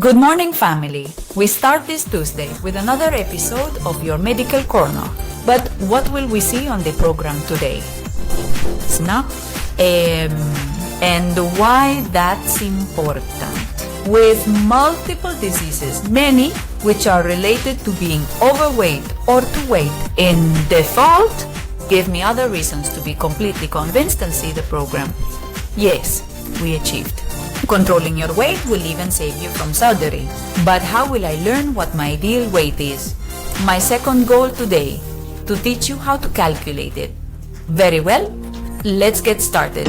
Good morning, family. We start this Tuesday with another episode of your Medical Corner. But what will we see on the program today? Now, and why that's important. With multiple diseases, many which are related to being overweight or to weight in default, give me other reasons to be completely convinced and see the program. Yes, we achieved. Controlling your weight will even save you from surgery. But how will I learn what my ideal weight is? My second goal today, to teach you how to calculate it. Very well, let's get started.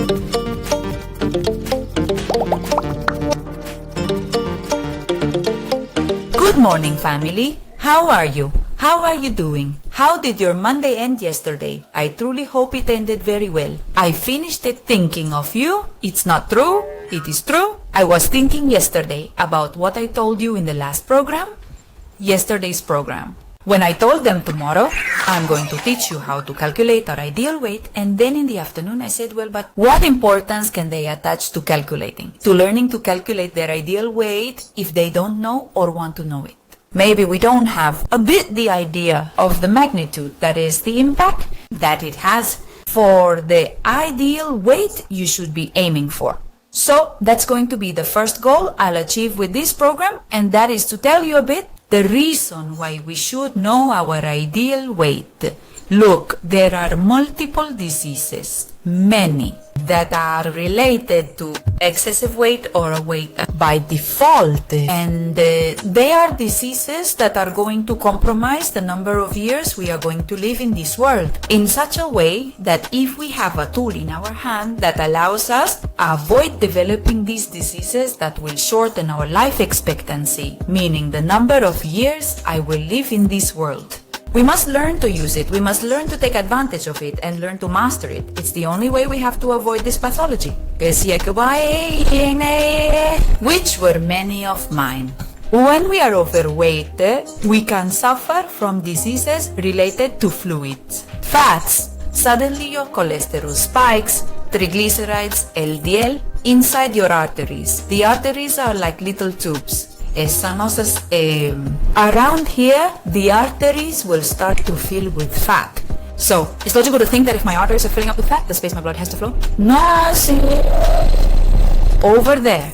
Good morning, family. How are you? How are you doing? How did your Monday end yesterday? I truly hope it ended very well. I finished it thinking of you. It's not true. It is true. I was thinking yesterday about what I told you in the last program. Yesterday's program. When I told them tomorrow, I'm going to teach you how to calculate our ideal weight, and then in the afternoon I said, well, but what importance can they attach to calculating? To learning to calculate their ideal weight if they don't know or want to know it? Maybe we don't have a bit the idea of the magnitude, that is the impact that it has for the ideal weight you should be aiming for. So that's going to be the first goal I'll achieve with this program, and that is to tell you a bit the reason why we should know our ideal weight. Look, there are multiple diseases, many, that are related to excessive weight or weight by default. And they are diseases that are going to compromise the number of years we are going to live in this world in such a way that if we have a tool in our hand that allows us to avoid developing these diseases, that will shorten our life expectancy, meaning the number of years I will live in this world. We must learn to use it. We must learn to take advantage of it and learn to master it. It's the only way we have to avoid this pathology. Which were many of mine. When we are overweight, we can suffer from diseases related to fluids. Fats. Suddenly your cholesterol spikes, triglycerides, LDL, inside your arteries. The arteries are like little tubes. Around here, the arteries will start to fill with fat. So, it's logical to think that if my arteries are filling up with fat, the space my blood has to flow? No, see. Over there.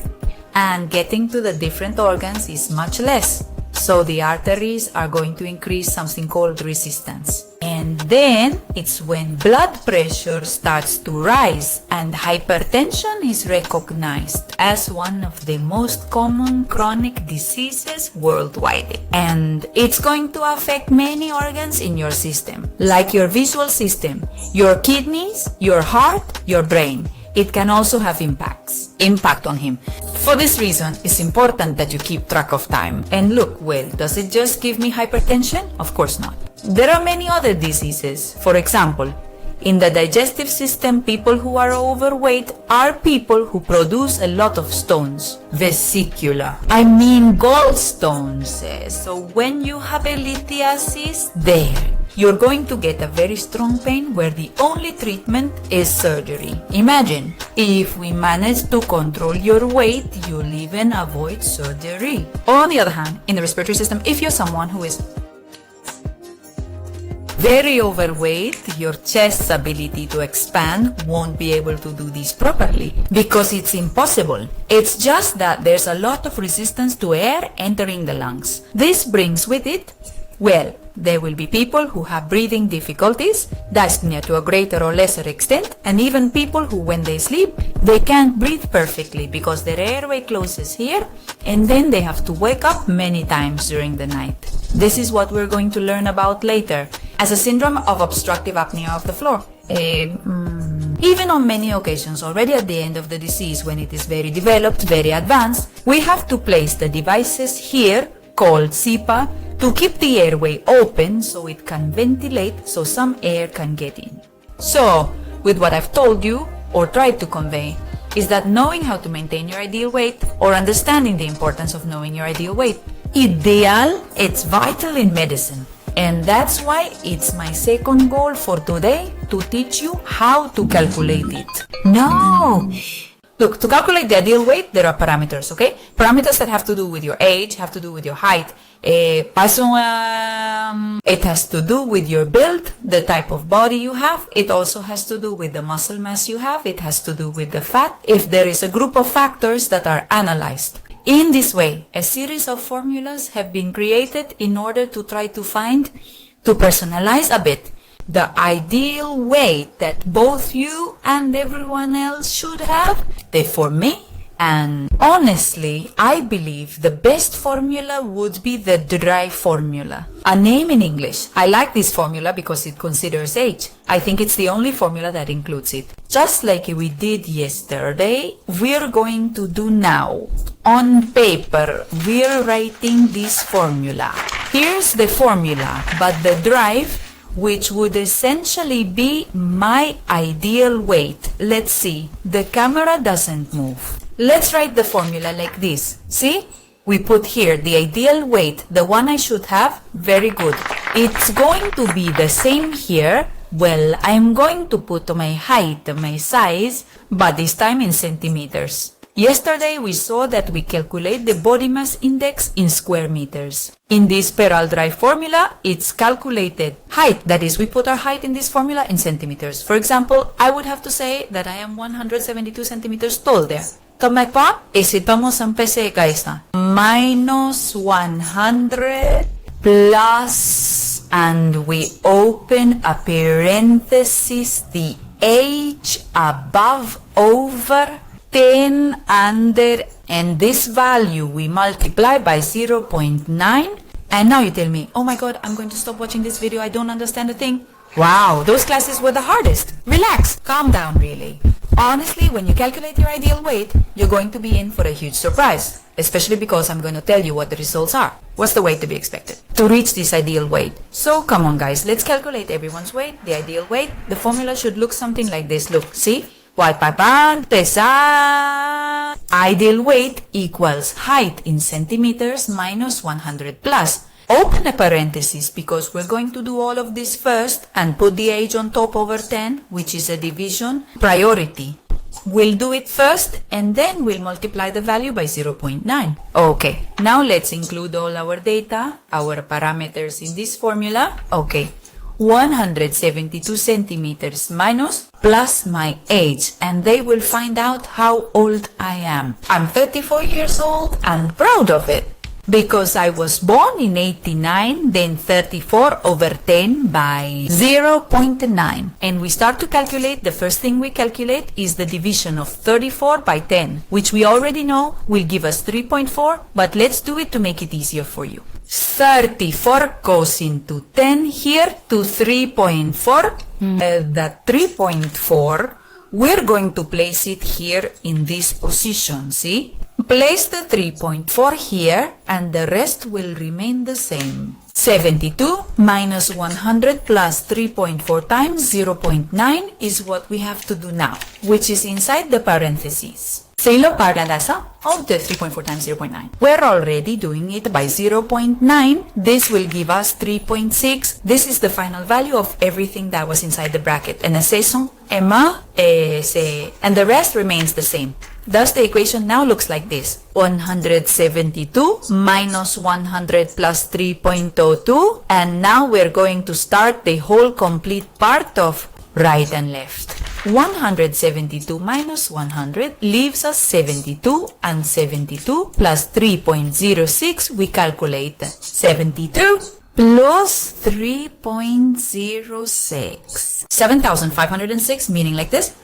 And getting to the different organs is much less. So the arteries are going to increase something called resistance. And then it's when blood pressure starts to rise and hypertension is recognized as one of the most common chronic diseases worldwide. And it's going to affect many organs in your system, like your visual system, your kidneys, your heart, your brain. It can also have impact on him. For this reason, it's important that you keep track of time. And look, well, does it just give me hypertension? Of course not. There are many other diseases. For example, in the digestive system, people who are overweight are people who produce a lot of stones. Vesicular. I mean gallstones. So when you have a lithiasis, there. You're going to get a very strong pain where the only treatment is surgery. Imagine, if we manage to control your weight, you'll even avoid surgery. On the other hand, in the respiratory system, if you're someone who is very overweight, your chest's ability to expand won't be able to do this properly because it's impossible. It's just that there's a lot of resistance to air entering the lungs. This brings with it, well, there will be people who have breathing difficulties, dyspnea to a greater or lesser extent, and even people who, when they sleep, they can't breathe perfectly because their airway closes here, and then they have to wake up many times during the night. This is what we're going to learn about later as a syndrome of obstructive apnea of the floor. Even on many occasions, already at the end of the disease, when it is very developed, very advanced, we have to place the devices here, called CPAP, to keep the airway open so it can ventilate so some air can get in. So, with what I've told you, or tried to convey, is that knowing how to maintain your ideal weight, or understanding the importance of knowing your ideal weight, it's vital in medicine. And that's why it's my second goal for today, to teach you how to calculate it. No! Look, to calculate the ideal weight, there are parameters, okay? Parameters that have to do with your age, have to do with your height. It has to do with your build, the type of body you have. It also has to do with the muscle mass you have. It has to do with the fat, if there is a group of factors that are analyzed. In this way, a series of formulas have been created in order to try to personalize a bit the ideal weight that both you and everyone else should have. For me, and honestly, I believe the best formula would be the dry formula. A name in English. I like this formula because it considers age. I think it's the only formula that includes it. Just like we did yesterday, we're going to do now. On paper, we're writing this formula. Here's the formula, but the drive, which would essentially be my ideal weight. Let's see, the camera doesn't move. Let's write the formula like this. See? We put here the ideal weight, the one I should have. Very good. It's going to be the same here. Well, I'm going to put my height, my size, but this time in centimeters. Yesterday we saw that we calculate the body mass index in square meters. In this Peral Drive formula, it's calculated height. That is, we put our height in this formula in centimeters. For example, I would have to say that I am 172 centimeters tall there. Tama pa? Isipamos ang PC, guys, na. Minus 100 plus, and we open a parenthesis, the age above over 10 under, and this value we multiply by 0.9. And now you tell me, oh my god, I'm going to stop watching this video, I don't understand a thing. Wow, those classes were the hardest. Relax, calm down really. Honestly, when you calculate your ideal weight, you're going to be in for a huge surprise, especially because I'm going to tell you what the results are. What's the weight to be expected to reach this ideal weight? So come on guys, let's calculate everyone's weight, the ideal weight. The formula should look something like this. Look, see? Ideal weight equals height in centimeters minus 100 plus. Open a parenthesis because we're going to do all of this first and put the age on top over 10, which is a division priority. We'll do it first and then we'll multiply the value by 0.9. Okay, now let's include all our data, our parameters in this formula. Okay, 172 centimeters minus plus my age, and they will find out how old I am. I'm 34 years old and proud of it. Because I was born in 89, then 34 over 10 by 0.9. And we start to calculate, the first thing we calculate is the division of 34 by 10, which we already know will give us 3.4, but let's do it to make it easier for you. 34 goes into 10 here to 3.4. That 3.4, we're going to place it here in this position, see? Place the 3.4 here and the rest will remain the same. 72 minus 100 plus 3.4 times 0.9 is what we have to do now, which is inside the parentheses. Silo para lasa of the 3.4 times 0.9. We're already doing it by 0.9. This will give us 3.6. This is the final value of everything that was inside the bracket. And the rest remains the same. Thus, the equation now looks like this. 172 minus 100 plus 3.02. And now we're going to start the whole complete part of right and left. 172 minus 100 leaves us 72, and 72 plus 3.06, we calculate 72 plus 3.06. 7,506, meaning like this.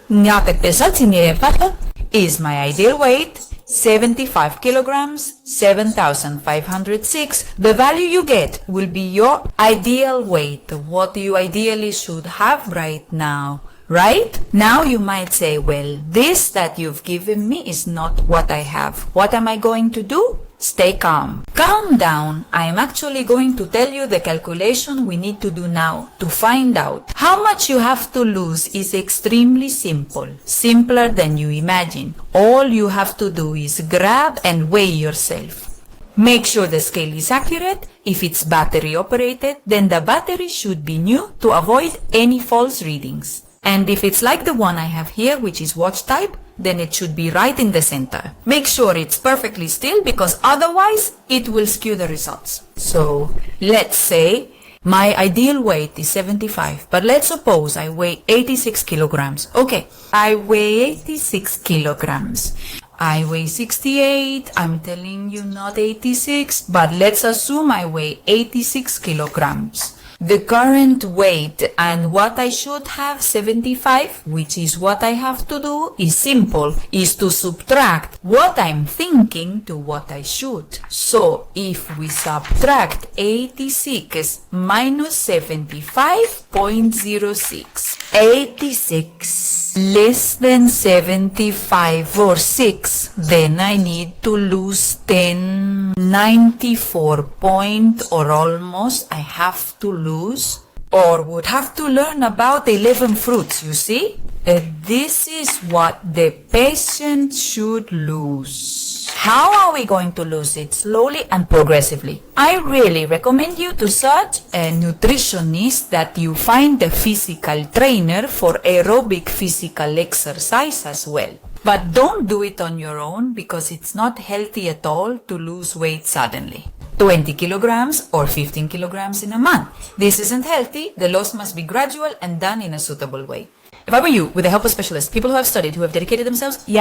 Is my ideal weight 75 kilograms, 7,506. The value you get will be your ideal weight, what you ideally should have right now. Right? Now you might say, well, this that you've given me is not what I have. What am I going to do? Stay calm. Calm down. I'm actually going to tell you the calculation we need to do now to find out how much you have to lose. Is extremely simple. Simpler than you imagine. All you have to do is grab and weigh yourself. Make sure the scale is accurate. If it's battery operated, then the battery should be new to avoid any false readings. And if it's like the one I have here, which is watch type, then it should be right in the center. Make sure it's perfectly still because otherwise it will skew the results. So let's say my ideal weight is 75, but let's suppose I weigh 86 kilograms. Okay, I weigh 86 kilograms. I weigh 68, I'm telling you not 86, but let's assume I weigh 86 kilograms. The current weight and what I should have, 75, which is what I have to do, is simple, is to subtract what I'm thinking to what I should. So if we subtract 86 minus 75.06, 86 less than 75 or 6, then I need to lose 94 point or almost I have to lose or would have to learn about 11 fruits, you see? This is what the patient should lose. How are we going to lose it? Slowly and progressively. I really recommend you to search a nutritionist that you find a physical trainer for aerobic physical exercise as well. But don't do it on your own because it's not healthy at all to lose weight suddenly. 20 kilograms or 15 kilograms in a month. This isn't healthy. The loss must be gradual and done in a suitable way. If I were you, with the help of specialists, people who have studied, who have dedicated themselves, to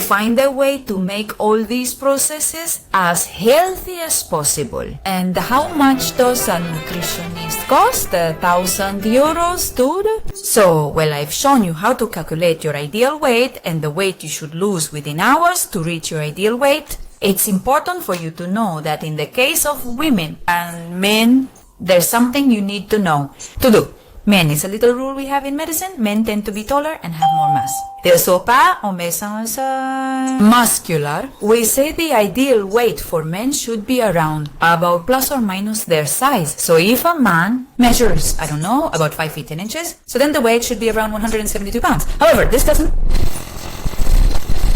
find a way to make all these processes as healthy as possible. And how much does a nutritionist cost? 1,000 euros, dude? So, well, I've shown you how to calculate your ideal weight and the weight you should lose within hours to reach your ideal weight. It's important for you to know that in the case of women and men, there's something you need to know to do. Men, it's a little rule we have in medicine. Men tend to be taller and have more mass. They're so muscular. We say the ideal weight for men should be around about plus or minus their size. So if a man measures, I don't know, about 5 feet 10 inches, so then the weight should be around 172 pounds. However, this doesn't...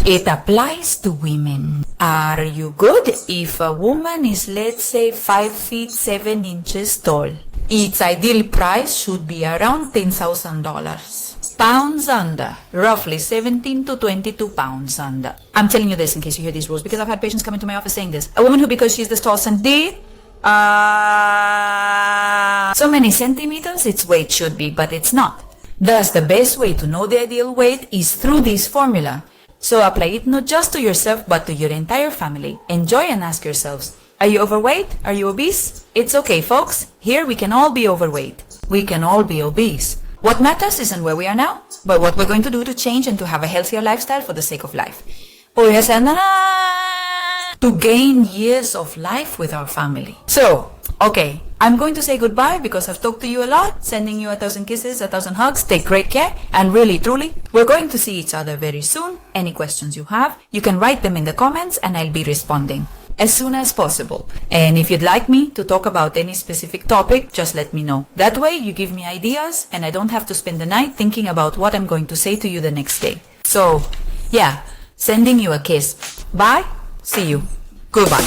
It applies to women. Are you good if a woman is, let's say, 5 feet 7 inches tall? Its ideal price should be around $10,000. Pounds under, roughly 17 to 22 pounds under. I'm telling you this in case you hear these rules because I've had patients come into my office saying this. A woman who, because she's this tall, so many centimeters, its weight should be, but it's not. Thus, the best way to know the ideal weight is through this formula. So apply it not just to yourself, but to your entire family. Enjoy and ask yourselves, are you overweight? Are you obese? It's okay, folks. Here we can all be overweight. We can all be obese. What matters isn't where we are now, but what we're going to do to change and to have a healthier lifestyle for the sake of life. To gain years of life with our family. So, okay, I'm going to say goodbye because I've talked to you a lot, sending you 1,000 kisses, 1,000 hugs. Take great care, and really, truly, we're going to see each other very soon. Any questions you have, you can write them in the comments and I'll be responding as soon as possible. And if you'd like me to talk about any specific topic, just let me know. That way you give me ideas and I don't have to spend the night thinking about what I'm going to say to you the next day. So, yeah, sending you a kiss. Bye. See you. Goodbye.